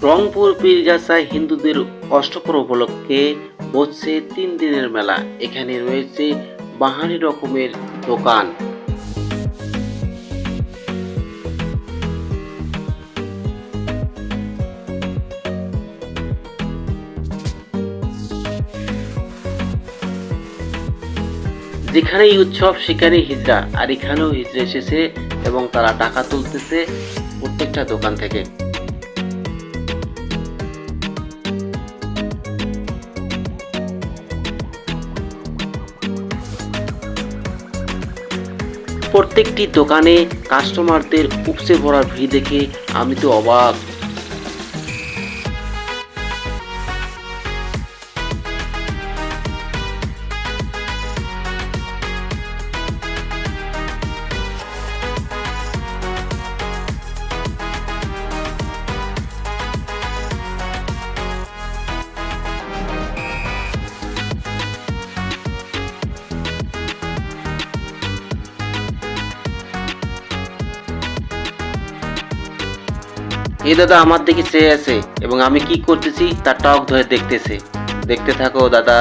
রংপুর পীরগাছায় হিন্দুদের অষ্টপ্রহর উপলক্ষে বসছে 3 দিনের মেলা। এখানে রয়েছে বাহারি রকমের দোকান। যেখানেই উৎসব সেখানেই হিজড়া, আর এখানেও হিজড়া এসেছে এবং তারা টাকা তুলতেছে প্রত্যেকটা দোকান থেকে। প্রত্যেকটি দোকানে কাস্টমারদের উপচে পড়া ভিড় দেখে আমি তো অবাক। এই দাদা আমার দিকে চেয়ে আছে এবং আমি কি করতেছি তার টক ধরে দেখতেছে। দেখতে থাকো দাদা।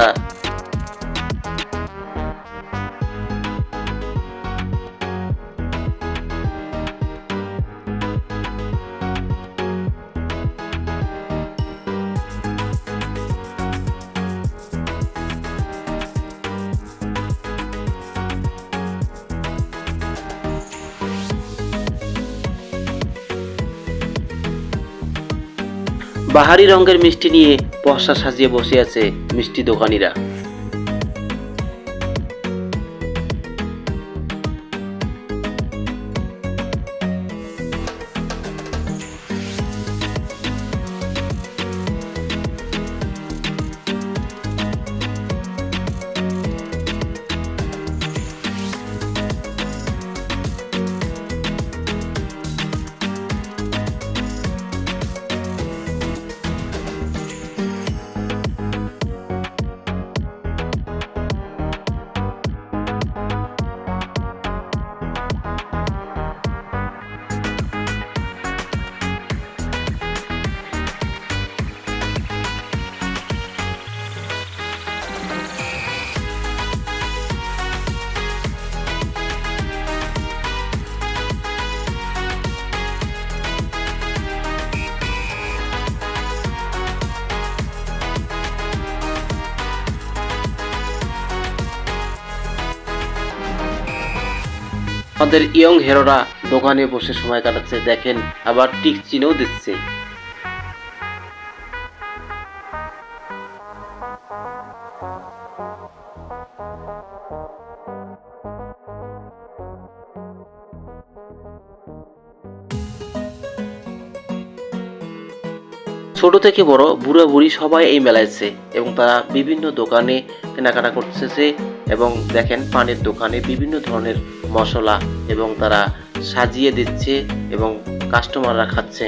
বাহারি রঙের মিষ্টি নিয়ে পসরা সাজিয়ে বসে আছে মিষ্টি দোকানিরা। আমাদের ইয়ং হেরোরা দোকানে বসে সময় কাটাচ্ছে দেখেন, আবার টিক চিনেও দিচ্ছে। ছোট থেকে বড়, বুড়া বুড়ি সবাই এই মেলায় এসেছে এবং তারা বিভিন্ন দোকানে কেনাকাটা করতেছে। এবং দেখেন পানের দোকানে বিভিন্ন ধরনের মশলা এবং তারা সাজিয়ে দিচ্ছে এবং কাস্টমাররা খাচ্ছে।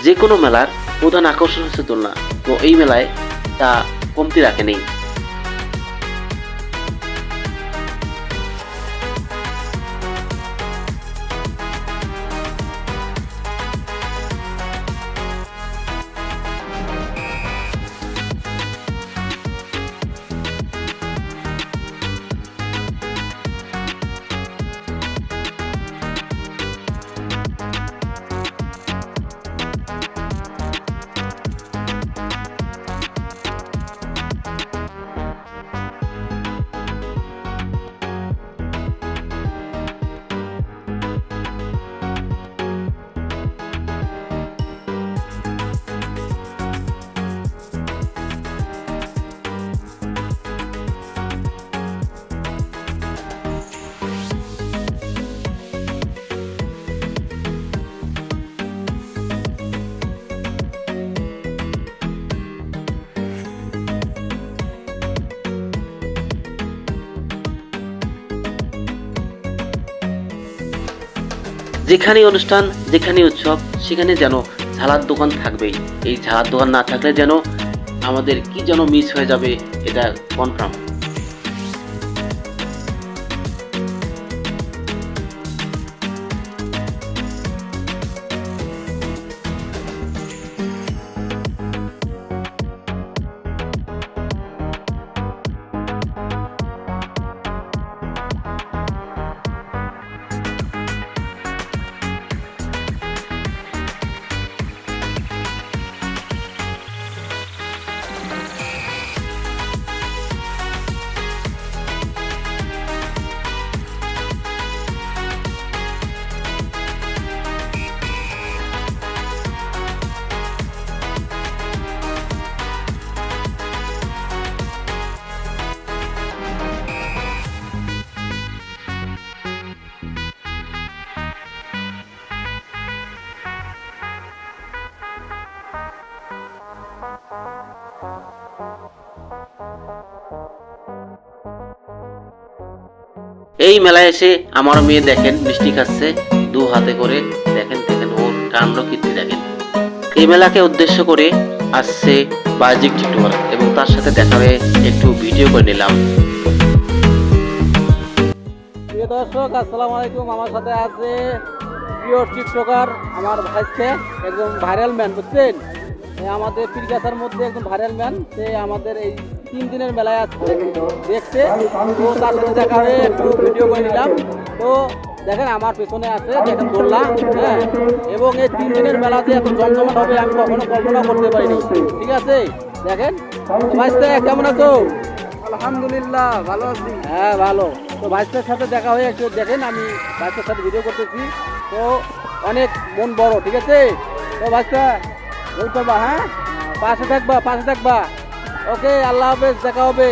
যে কোনো মেলার প্রধান আকর্ষণ হচ্ছে দোলনা, তো এই মেলায় তা কমতি রাখেনি। যেখানে অনুষ্ঠান, যেখানে উৎসব, সেখানে যেন ঝালার দোকান থাকবেই। এই ঝালার দোকান না থাকলে যেন আমাদের কি যেন মিস হয়ে যাবে, এটা কনফার্ম। এই মেলায় এসে আমার মেয়ে দেখেন মিষ্টি খাচ্ছে দু হাতে করে। দেখেন দেখেন ওর কাণ্ড কীর্তি দেখেন। এই মেলাকে উদ্দেশ্য করে আসছে বাহ্যিক টিকটকার এবং তার সাথে দেখা হয়ে একটু ভিডিও করে নিলাম। প্রিয় দর্শক, আসসালামু আলাইকুম। আমার সাথে আছে প্রিয় টিকটকার আমার ভাইসে, একদম ভাইরাল ম্যান, বুঝছেন? আমাদের পীরগাছার মধ্যে একদম ভাইরাল ম্যান। সে আমাদের এই 3 দিনের মেলায় আসছে দেখছে, তো তার সাথে দেখা হয়ে একটু ভিডিও করে নিলাম। তো দেখেন আমার পেছনে আছে, দেখেন দোলনা, হ্যাঁ, এবং এই 3 দিনের মেলাতে এত জমজমাট হবে আমি কখনো কল্পনা করতে পারিনি। ঠিক আছে, দেখেন। ভাইসে কেমন আছো? আলহামদুলিল্লাহ, ভালো আছি। হ্যাঁ, ভালো। তো ভাইসের সাথে দেখা হয়ে একটু দেখেন, আমি ভাইসের সাথে ভিডিও করতেছি। তো অনেক মন বড়, ঠিক আছে? তো ভাইসা ওই করবা, হ্যাঁ, পাশে থাকবা, পাশে থাকবা। ওকে, আল্লাহ হাফেজ, দেখা হবে।